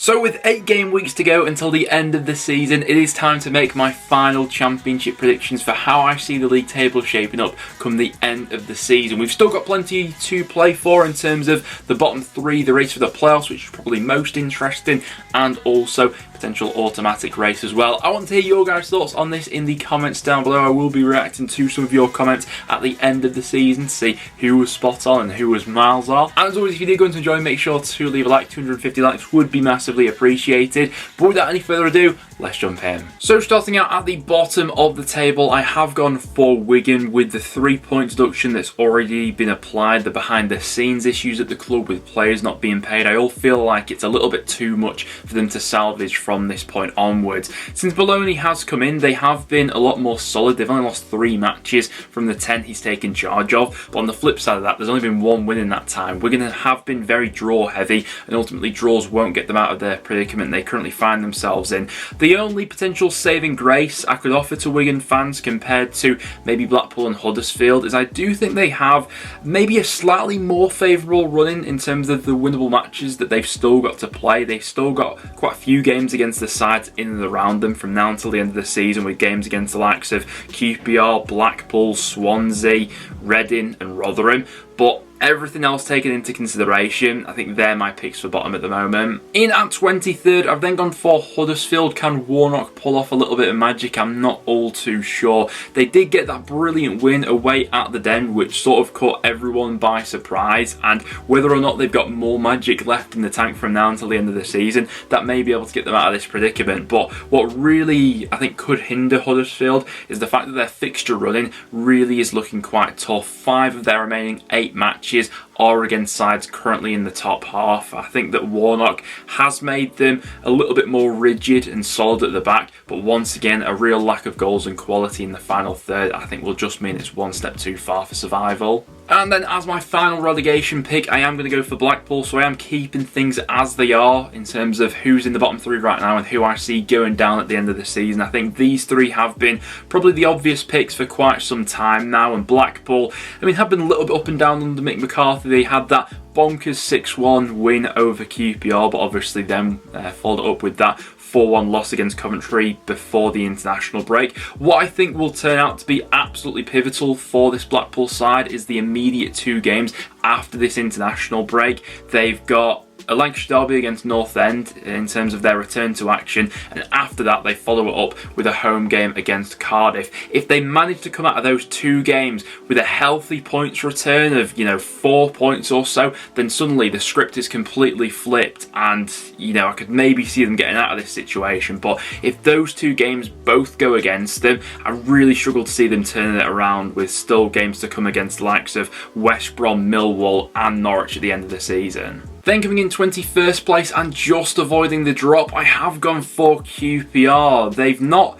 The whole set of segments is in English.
So with 8 game weeks to go until the end of the season, it is time to make my final championship predictions for how I see the league table shaping up come the end of the season. We've still got plenty to play for in terms of the bottom 3, the race for the playoffs, which is probably most interesting, and also potential automatic race as well. I want to hear your guys' thoughts on this in the comments down below. I will be reacting to some of your comments at the end of the season to see who was spot on and who was miles off. And as always, if you did go to enjoy, make sure to leave a like. 250 likes would be massively appreciated. But without any further ado, let's jump in. So starting out at the bottom of the table, I have gone for Wigan with the 3-point deduction that's already been applied, the behind the scenes issues at the club with players not being paid. I all feel like it's a little bit too much for them to salvage from this point onwards. Since Bologna has come in, they have been a lot more solid. They've only lost 3 matches from the 10 he's taken charge of. But on the flip side of that, there's only been 1 win in that time. Wigan have been very draw heavy, and ultimately draws won't get them out of their predicament they currently find themselves in. The only potential saving grace I could offer to Wigan fans compared to maybe Blackpool and Huddersfield is I do think they have maybe a slightly more favourable running in terms of the winnable matches that they've still got to play. They've still got quite a few games against the sides in and around them from now until the end of the season, with games against the likes of QPR, Blackpool, Swansea, Reading and Rotherham. But everything else taken into consideration, I think they're my picks for bottom at the moment. In at 23rd, I've then gone for Huddersfield. Can Warnock pull off a little bit of magic? I'm not all too sure. They did get that brilliant win away at the Den, which sort of caught everyone by surprise, and whether or not they've got more magic left in the tank from now until the end of the season, that may be able to get them out of this predicament. But what really, I think, could hinder Huddersfield is the fact that their fixture running really is looking quite tough. 5 of their remaining 8 matches are against sides currently in the top half. I think that Warnock has made them a little bit more rigid and solid at the back, but once again, a real lack of goals and quality in the final third I think will just mean it's one step too far for survival. And then as my final relegation pick, I am going to go for Blackpool, so I am keeping things as they are in terms of who's in the bottom 3 right now and who I see going down at the end of the season. I think these 3 have been probably the obvious picks for quite some time now, and Blackpool, I mean, have been a little bit up and down under Mick McCarthy. They had that bonkers 6-1 win over QPR, but obviously then followed up with that 4-1 loss against Coventry before the international break. What I think will turn out to be absolutely pivotal for this Blackpool side is the immediate 2 games after this international break. They've got a Lancashire derby against North End in terms of their return to action, and after that they follow it up with a home game against Cardiff. If they manage to come out of those 2 games with a healthy points return of 4 points or so, then suddenly the script is completely flipped, and I could maybe see them getting out of this situation. But if those 2 games both go against them, I really struggle to see them turning it around, with still games to come against the likes of West Brom, Millwall and Norwich at the end of the season. Then coming in 21st place and just avoiding the drop, I have gone for QPR. They've not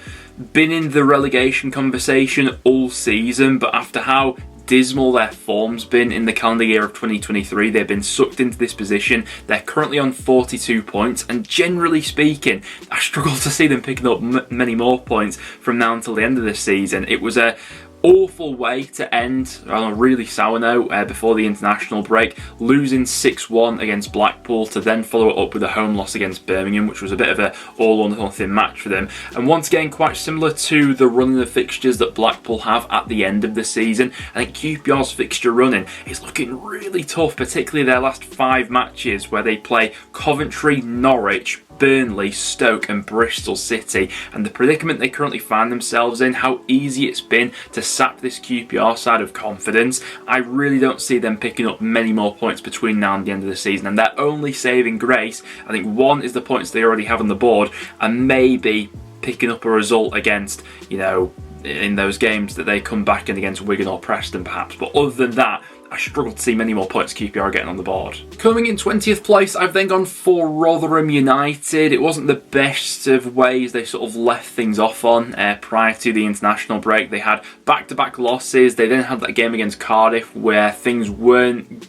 been in the relegation conversation all season, but after how dismal their form's been in the calendar year of 2023, they've been sucked into this position. They're currently on 42 points, and generally speaking, I struggle to see them picking up many more points from now until the end of this season. It was a awful way to end on a really sour note before the international break, losing 6-1 against Blackpool to then follow it up with a home loss against Birmingham, which was a bit of a all or nothing match for them. And once again, quite similar to the running of fixtures that Blackpool have at the end of the season, I think QPR's fixture running is looking really tough, particularly their last 5 matches where they play Coventry, Norwich, Burnley, Stoke and Bristol City, and the predicament they currently find themselves in, how easy it's been to sap this QPR side of confidence. I really don't see them picking up many more points between now and the end of the season, and their only saving grace, I think, 1 is the points they already have on the board, and maybe picking up a result against, in those games that they come back in against Wigan or Preston perhaps. But other than that, I struggle to see many more points QPR getting on the board. Coming in 20th place, I've then gone for Rotherham United. It wasn't the best of ways they sort of left things off on prior to the international break. They had back-to-back losses. They then had that game against Cardiff where things weren't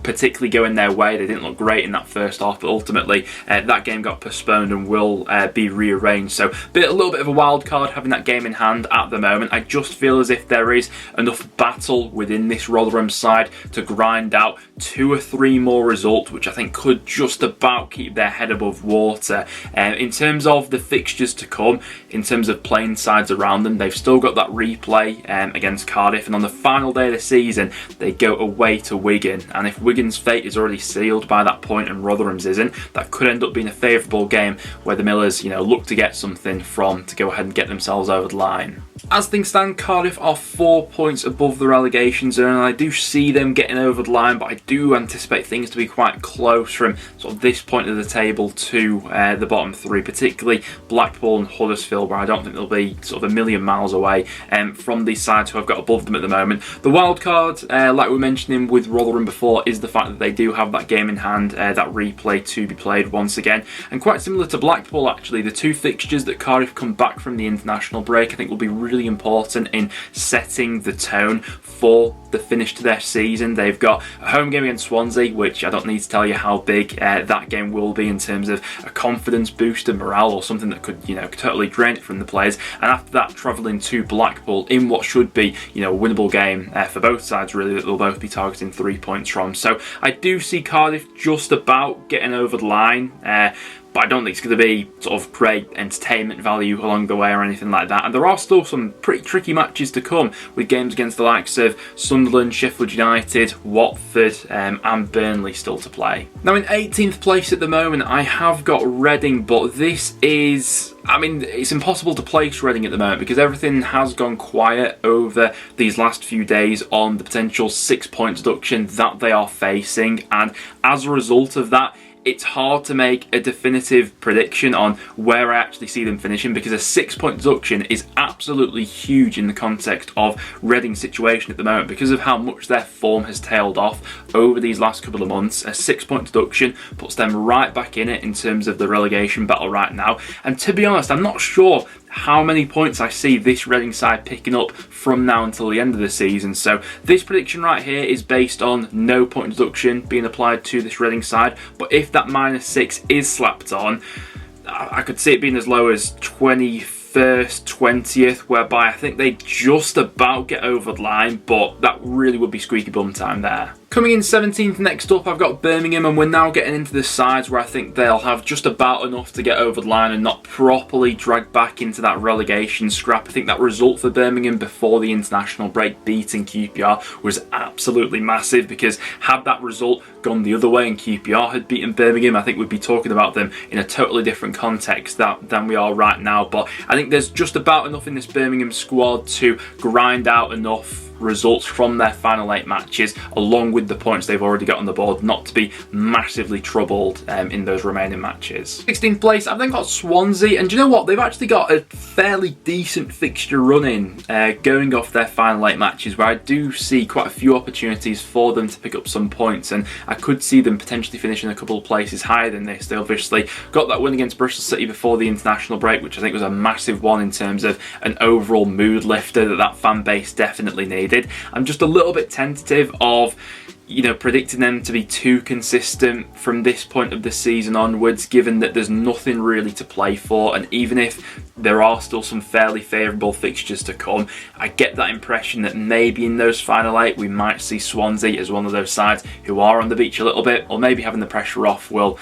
particularly going their way. They didn't look great in that first half, but ultimately that game got postponed and will be rearranged. So a little bit of a wild card having that game in hand at the moment. I just feel as if there is enough battle within this Rotherham side to grind out 2 or 3 more results, which I think could just about keep their head above water. In terms of the fixtures to come, in terms of playing sides around them, they've still got that replay against Cardiff, and on the final day of the season they go away to Wigan, and if Wigan's fate is already sealed by that point and Rotherham's isn't, that could end up being a favourable game where the Millers, look to get something from to go ahead and get themselves over the line. As things stand, Cardiff are 4 points above the relegation zone, and I do see them getting over the line, but I do anticipate things to be quite close from sort of this point of the table to the bottom 3, particularly Blackpool and Huddersfield, where I don't think they'll be sort of a million miles away from these sides who I've got above them at the moment. The wild card, like we were mentioning with Rotherham before, is the fact that they do have that game in hand, that replay to be played once again, and quite similar to Blackpool actually, the 2 fixtures that Cardiff come back from the international break I think will be really important in setting the tone for the finish to their season. They've got a home game against Swansea, which I don't need to tell you how big that game will be in terms of a confidence booster, morale, or something that could totally drain it from the players. And after that, travelling to Blackpool in what should be a winnable game for both sides really, that they'll both be targeting 3 points from. So I do see Cardiff just about getting over the line. But I don't think it's going to be sort of great entertainment value along the way or anything like that. And there are still some pretty tricky matches to come, with games against the likes of Sunderland, Sheffield United, Watford and Burnley still to play. Now in 18th place at the moment I have got Reading, but this is... it's impossible to place Reading at the moment because everything has gone quiet over these last few days on the potential 6-point deduction that they are facing, and as a result of that, it's hard to make a definitive prediction on where I actually see them finishing, because a 6-point deduction is absolutely huge in the context of Reading's situation at the moment. Because of how much their form has tailed off over these last couple of months, a 6-point deduction puts them right back in it in terms of the relegation battle right now. And to be honest, I'm not sure how many points I see this Reading side picking up from now until the end of the season. So this prediction right here is based on no point deduction being applied to this Reading side, but if that -6 is slapped on, I could see it being as low as 21st, 20th, whereby I think they just about get over the line, but that really would be squeaky bum time there. Coming in 17th next up, I've got Birmingham, and we're now getting into the sides where I think they'll have just about enough to get over the line and not properly drag back into that relegation scrap. I think that result for Birmingham before the international break, beating QPR, was absolutely massive, because had that result gone the other way and QPR had beaten Birmingham, I think we'd be talking about them in a totally different context than we are right now. But I think there's just about enough in this Birmingham squad to grind out enough results from their final 8 matches, along with the points they've already got on the board, not to be massively troubled in those remaining matches. 16th place, I've then got Swansea, and do you know what? They've actually got a fairly decent fixture running going off their final 8 matches, where I do see quite a few opportunities for them to pick up some points, and I could see them potentially finishing a couple of places higher than this. They obviously got that win against Bristol City before the international break, which I think was a massive one in terms of an overall mood lifter that fan base definitely needed. I'm just a little bit tentative of predicting them to be too consistent from this point of the season onwards, given that there's nothing really to play for, and even if there are still some fairly favourable fixtures to come, I get that impression that maybe in those final 8 we might see Swansea as one of those sides who are on the beach a little bit, or maybe having the pressure off will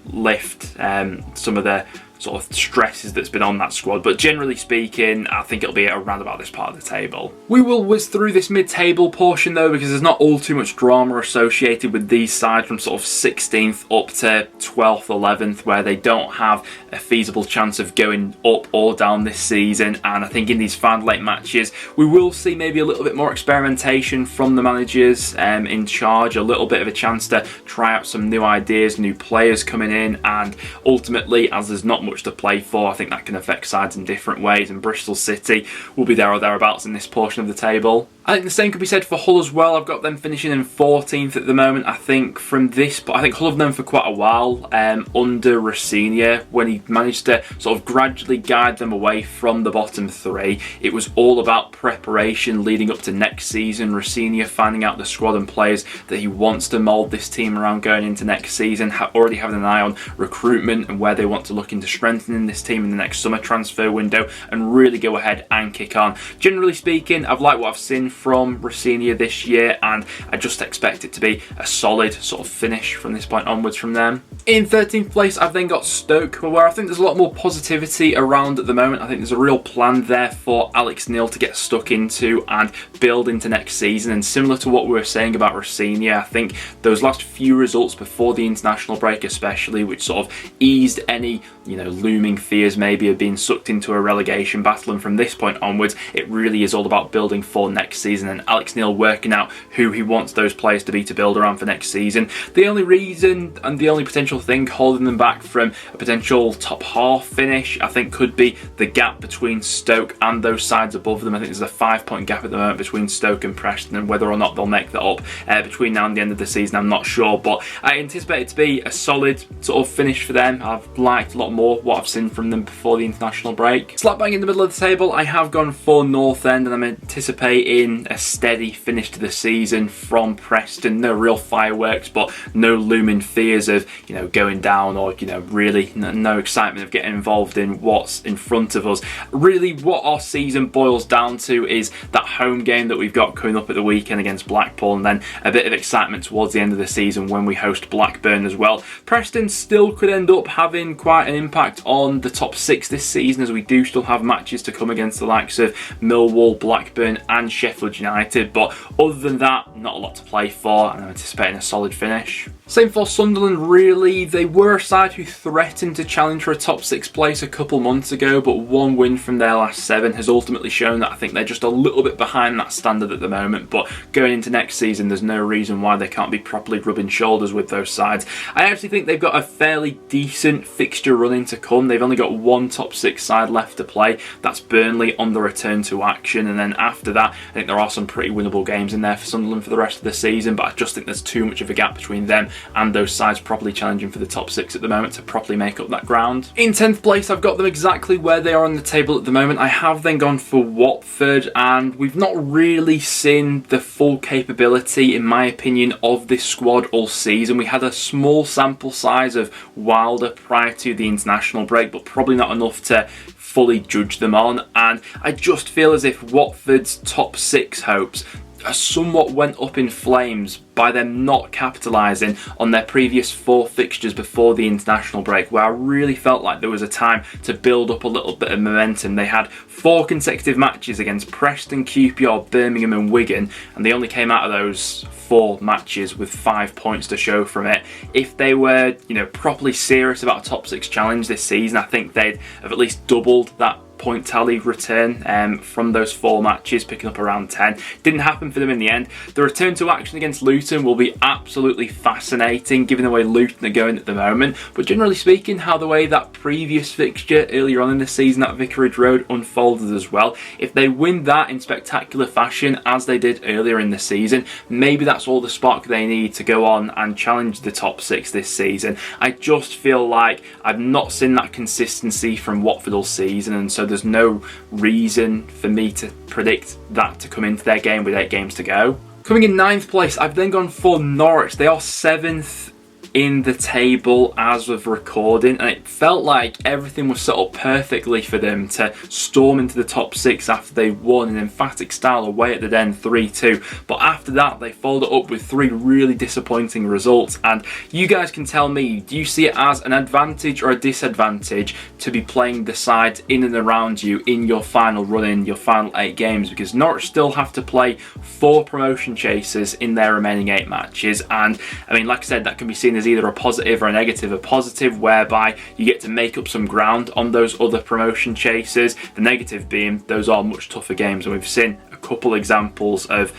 lift some of the sort of stresses that's been on that squad. But generally speaking, I think it'll be around about this part of the table. We will whiz through this mid-table portion though, because there's not all too much drama associated with these sides from sort of 16th up to 12th, 11th, where they don't have a feasible chance of going up or down this season. And I think in these final 8 matches, we will see maybe a little bit more experimentation from the managers in charge, a little bit of a chance to try out some new ideas, new players coming in, and ultimately, as there's not much to play for, I think that can affect sides in different ways, and Bristol City will be there or thereabouts in this portion of the table. I think the same could be said for Hull as well. I've got them finishing in 14th at the moment. I think Hull have known for quite a while under Rossignol, when he managed to sort of gradually guide them away from the bottom three. It was all about preparation leading up to next season. Rossignol finding out the squad and players that he wants to mould this team around going into next season, already having an eye on recruitment and where they want to look into strengthening this team in the next summer transfer window, and really go ahead and kick on. Generally speaking, I've liked what I've seen from Rossignol this year, and I just expect it to be a solid sort of finish from this point onwards from them. In 13th place, I've then got Stoke, where I think there's a lot more positivity around at the moment. I think there's a real plan there for Alex Neil to get stuck into and build into next season. And similar to what we were saying about Rossignol, I think those last few results before the international break especially, which sort of eased any looming fears maybe of being sucked into a relegation battle, and from this point onwards it really is all about building for next season and Alex Neil working out who he wants those players to be to build around for next season. The only reason and the only potential thing holding them back from a potential top half finish, I think, could be the gap between Stoke and those sides above them. I think there's a 5-point gap at the moment between Stoke and Preston, and whether or not they'll make that up between now and the end of the season, I'm not sure, but I anticipate it to be a solid sort of finish for them. I've liked a lot more what I've seen from them before the international break. Slap bang in the middle of the table, I have gone for North End, and I'm anticipating a steady finish to the season from Preston. No real fireworks, but no looming fears of going down, or really no excitement of getting involved in what's in front of us. Really what our season boils down to is that home game that we've got coming up at the weekend against Blackpool, and then a bit of excitement towards the end of the season when we host Blackburn as well. Preston still could end up having quite an impact on the top six this season, as we do still have matches to come against the likes of Millwall, Blackburn and Sheffield United, but other than that, not a lot to play for, and I'm anticipating a solid finish. Same for Sunderland, really. They were a side who threatened to challenge for a top six place a couple months ago, but one win from their last 7 has ultimately shown that I think they're just a little bit behind that standard at the moment, but going into next season there's no reason why they can't be properly rubbing shoulders with those sides. I actually think they've got a fairly decent fixture running to come. They've only got one top 6 side left to play. That's Burnley on the return to action, and then after that I think there are some pretty winnable games in there for Sunderland for the rest of the season, but I just think there's too much of a gap between them and those sides properly challenging for the top 6 at the moment to properly make up that ground. In 10th place, I've got them exactly where they are on the table at the moment. I have then gone for Watford, and we've not really seen the full capability, in my opinion, of this squad all season. We had a small sample size of Wilder prior to the international break, but probably not enough to fully judge them on, and I just feel as if Watford's top 6 hopes somewhat went up in flames by them not capitalising on their previous 4 fixtures before the international break, where I really felt like there was a time to build up a little bit of momentum. They had 4 consecutive matches against Preston, QPR, Birmingham and Wigan, and they only came out of those 4 matches with 5 points to show from it. If they were, properly serious about a top 6 challenge this season, I think they'd have at least doubled that point tally return from those 4 matches, picking up around 10. Didn't happen for them in the end. The return to action against Luton will be absolutely fascinating, given the way Luton are going at the moment, but generally speaking, how the way that previous fixture earlier on in the season at Vicarage Road unfolded as well. If they win that in spectacular fashion as they did earlier in the season, maybe that's all the spark they need to go on and challenge the top 6 this season. I just feel like I've not seen that consistency from Watford all season, and so there's no reason for me to predict that to come into their game with 8 games to go. Coming in 9th place, I've then gone for Norwich. They are 7th in the table as of recording, and it felt like everything was set up perfectly for them to storm into the top 6 after they won in emphatic style away at the Den 3-2, but after that they followed it up with 3 really disappointing results. And you guys can tell me, do you see it as an advantage or a disadvantage to be playing the sides in and around you in your final run, in your final 8 games? Because Norwich still have to play 4 promotion chasers in their remaining 8 matches, and I mean, like I said, that can be seen as either a positive or a negative. A positive whereby you get to make up some ground on those other promotion chasers, the negative being those are much tougher games, and we've seen a couple examples of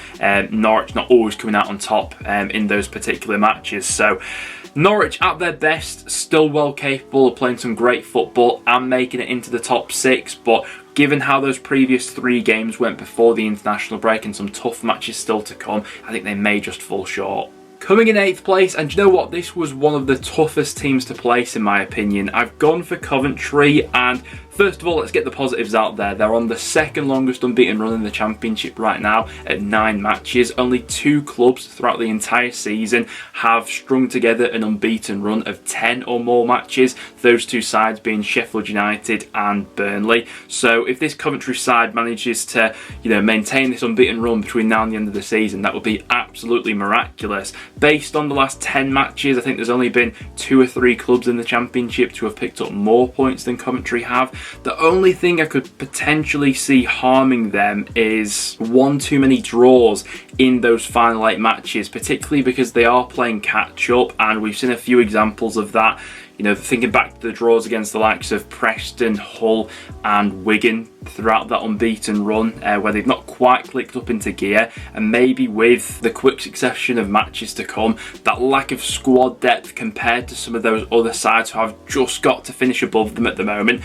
Norwich not always coming out on top in those particular matches. So Norwich at their best, still well capable of playing some great football and making it into the top 6, but given how those previous 3 games went before the international break and some tough matches still to come, I think they may just fall short. Coming in 8th place, and do you know what, this was one of the toughest teams to place in my opinion. I've gone for Coventry, and first of all, let's get the positives out there. They're on the 2nd longest unbeaten run in the Championship right now at 9 matches. Only 2 clubs throughout the entire season have strung together an unbeaten run of 10 or more matches. Those 2 sides being Sheffield United and Burnley. So if this Coventry side manages to, maintain this unbeaten run between now and the end of the season, that would be absolutely miraculous. Based on the last 10 matches, I think there's only been 2 or 3 clubs in the Championship to have picked up more points than Coventry have. The only thing I could potentially see harming them is one too many draws in those final 8 matches, particularly because they are playing catch up, and we've seen a few examples of that. Thinking back to the draws against the likes of Preston, Hull and Wigan throughout that unbeaten run, where they've not quite clicked up into gear, and maybe with the quick succession of matches to come, that lack of squad depth compared to some of those other sides who have just got to finish above them at the moment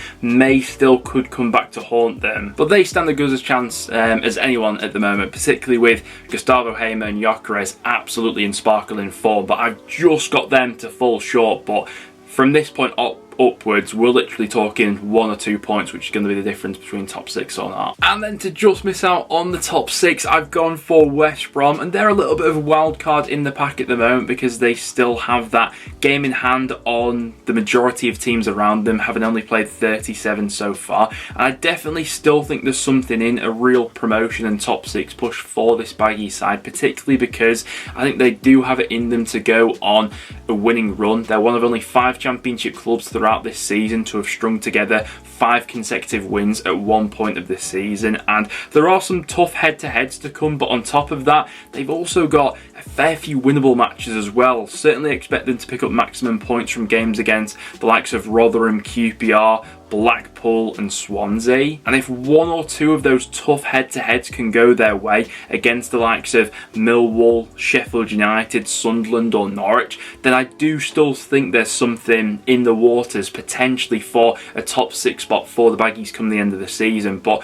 could come back to haunt them. But they stand as good a chance as anyone at the moment, particularly with Gustavo Hamer and Gyökeres absolutely in sparkling form, but I've just got them to fall short. But from this point upwards, we're literally talking 1 or 2 points, which is going to be the difference between top 6 or not. And then to just miss out on the top 6, I've gone for West Brom, and they're a little bit of a wild card in the pack at the moment because they still have that game in hand on the majority of teams around them, having only played 37 so far. And I definitely still think there's something in a real promotion and top 6 push for this baggy side, particularly because I think they do have it in them to go on a winning run. They're one of only 5 Championship clubs throughout this season to have strung together 5 consecutive wins at one point of this season, and there are some tough head-to-heads to come, but on top of that, they've also got a fair few winnable matches as well. Certainly expect them to pick up maximum points from games against the likes of Rotherham, QPR, Blackpool and Swansea, and if 1 or 2 of those tough head-to-heads can go their way against the likes of Millwall, Sheffield United, Sunderland or Norwich, then I do still think there's something in the waters potentially for a top 6 spot for the Baggies come the end of the season. But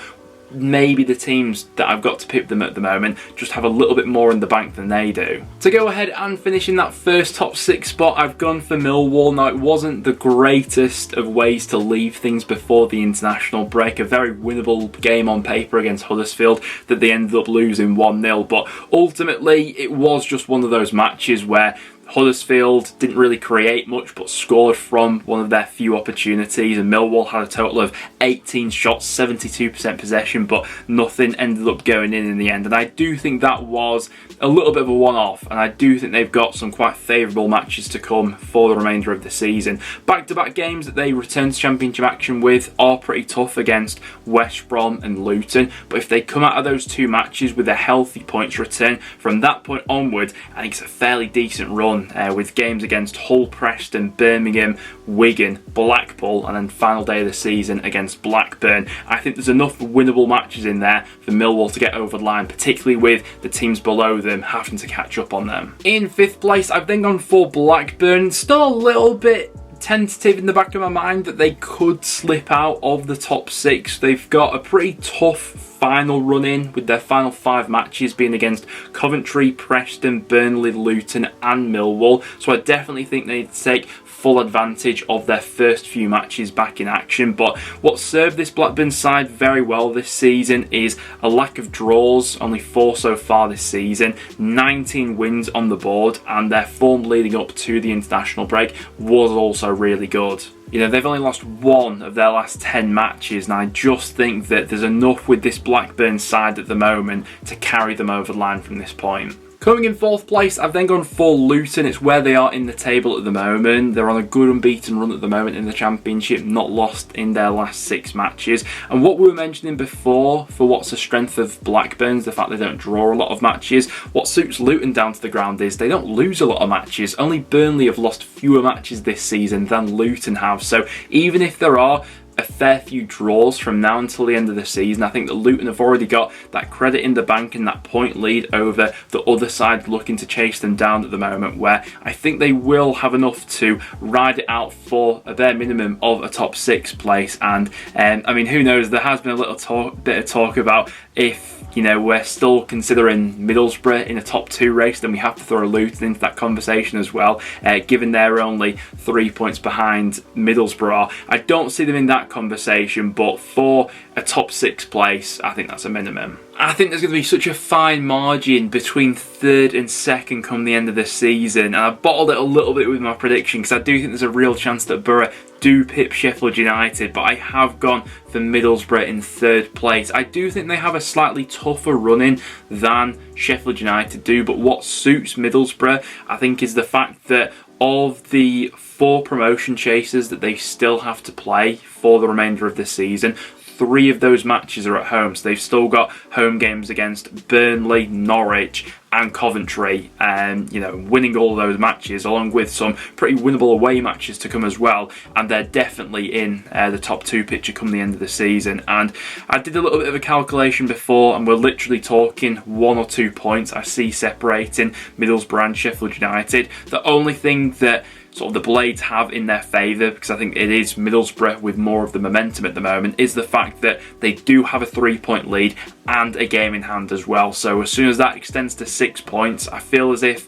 maybe the teams that I've got to pick them at the moment just have a little bit more in the bank than they do. To go ahead and finish in that first top 6 spot, I've gone for Millwall. Now, it wasn't the greatest of ways to leave things before the international break. A very winnable game on paper against Huddersfield that they ended up losing 1-0, but ultimately it was just one of those matches where Huddersfield didn't really create much but scored from one of their few opportunities, and Millwall had a total of 18 shots, 72% possession, but nothing ended up going in the end. And I do think that was a little bit of a one-off, and I do think they've got some quite favourable matches to come for the remainder of the season. Back-to-back games that they return to Championship action with are pretty tough against West Brom and Luton, but if they come out of those 2 matches with a healthy points return from that point onward, I think it's a fairly decent run, with games against Hull, Preston, Birmingham, Wigan, Blackpool, and then final day of the season against Blackburn. I think there's enough winnable matches in there for Millwall to get over the line, particularly with the teams below them having to catch up on them. In 5th place, I've then gone for Blackburn. Still a little bit tentative in the back of my mind that they could slip out of the top 6. They've got a pretty tough final run in, with their final 5 matches being against Coventry, Preston, Burnley, Luton and Millwall. So I definitely think they need to take full advantage of their first few matches back in action. But what served this Blackburn side very well this season is a lack of draws, only 4 so far this season, 19 wins on the board, and their form leading up to the international break was also really good. They've only lost 1 of their last 10 matches, and I just think that there's enough with this Blackburn side at the moment to carry them over the line from this point. Coming in 4th place, I've then gone for Luton. It's where they are in the table at the moment. They're on a good unbeaten run at the moment in the Championship, not lost in their last 6 matches. And what we were mentioning before for what's the strength of Blackburn's, the fact they don't draw a lot of matches, what suits Luton down to the ground is they don't lose a lot of matches. Only Burnley have lost fewer matches this season than Luton have. So even if there are a fair few draws from now until the end of the season. I think that Luton have already got that credit in the bank and that point lead over the other side looking to chase them down at the moment, where I think they will have enough to ride it out for a bare minimum of a top 6 place. And I mean, who knows, there has been a little bit of talk about if, you know, we're still considering Middlesbrough in a top 2 race, then we have to throw Luton into that conversation as well, given they're only 3 points behind Middlesbrough. I don't see them in that conversation, but for a top 6 place, I think that's a minimum. I think there's going to be such a fine margin between 3rd and 2nd come the end of the season, and I bottled it a little bit with my prediction because I do think there's a real chance that Borough do pip Sheffield United, but I have gone for Middlesbrough in 3rd place. I do think they have a slightly tougher run-in than Sheffield United do, but what suits Middlesbrough, I think, is the fact that of the 4 promotion chasers that they still have to play for the remainder of the season, 3 of those matches are at home, so they've still got home games against Burnley, Norwich and Coventry, and you know, winning all those matches along with some pretty winnable away matches to come as well, and they're definitely in the top 2 picture come the end of the season. And I did a little bit of a calculation before, and we're literally talking 1 or 2 points I see separating Middlesbrough and Sheffield United. The only thing that sort of the Blades have in their favour, because I think it is Middlesbrough with more of the momentum at the moment, is the fact that they do have a 3-point lead and a game in hand as well. So as soon as that extends to 6 points, I feel as if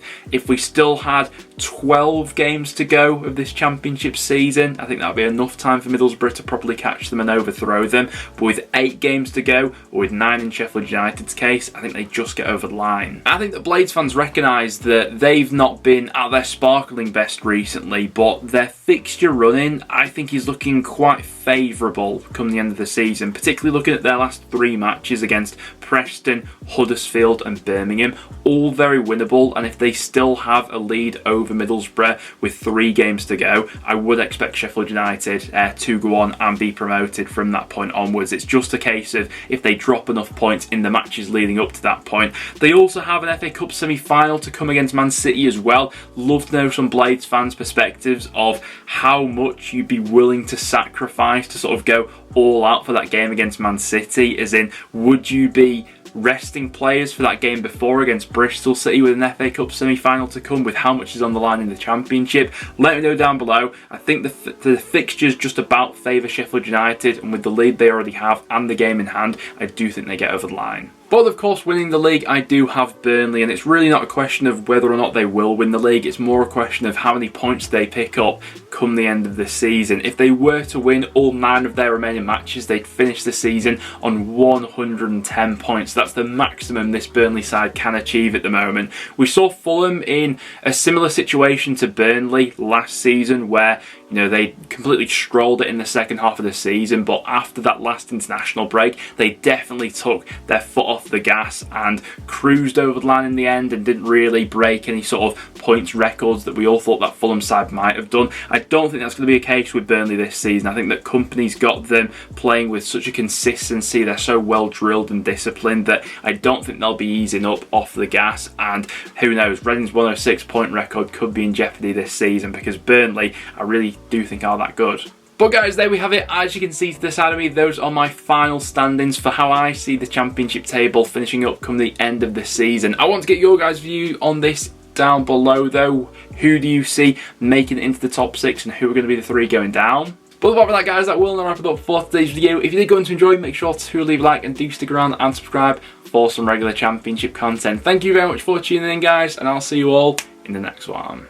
we still had 12 games to go of this championship season, I think that would be enough time for Middlesbrough to properly catch them and overthrow them. But with 8 games to go, or with 9 in Sheffield United's case, I think they just get over the line. I think that Blades fans recognise that they've not been at their sparkling best recently, but their fixture running, I think, is looking quite favourable come the end of the season, particularly looking at their last 3 matches against Preston, Huddersfield and Birmingham, all very winnable. And if they still have a lead over Middlesbrough with 3 games to go, I would expect Sheffield United to go on and be promoted from that point onwards. It's just a case of if they drop enough points in the matches leading up to that point. They also have an FA Cup semi-final to come against Man City as well. Love to know some Blades fans' perspectives of how much you'd be willing to sacrifice to sort of go all out for that game against Man City, as in, would you be resting players for that game before against Bristol City with an FA Cup semi-final to come, with how much is on the line in the Championship? Let me know down below. I think the fixtures just about favour Sheffield United, and with the lead they already have and the game in hand, I do think they get over the line. But of course, winning the league, I do have Burnley, and it's really not a question of whether or not they will win the league. It's more a question of how many points they pick up come the end of the season. If they were to win all 9 of their remaining matches, they'd finish the season on 110 points. That's the maximum this Burnley side can achieve at the moment. We saw Fulham in a similar situation to Burnley last season, where, you know, they completely strolled it in the second half of the season, but after that last international break, they definitely took their foot off the gas and cruised over the line in the end and didn't really break any sort of points records that we all thought that Fulham side might have done. I don't think that's going to be a case with Burnley this season. I think that company's got them playing with such a consistency. They're so well drilled and disciplined that I don't think they'll be easing up off the gas, and who knows, Reading's 106-point record could be in jeopardy this season, because Burnley, I really do think, are that good. But guys, there we have it. As you can see to the side of me, those are my final standings for how I see the championship table finishing up come the end of the season. I want to get your guys' view on this down below though. Who do you see making it into the top 6, and who are going to be the 3 going down? But apart from that, guys, that will wrap it up for today's video. If you did go on to enjoy, make sure to leave a like and do stick around and subscribe for some regular championship content. Thank you very much for tuning in, guys, and I'll see you all in the next one.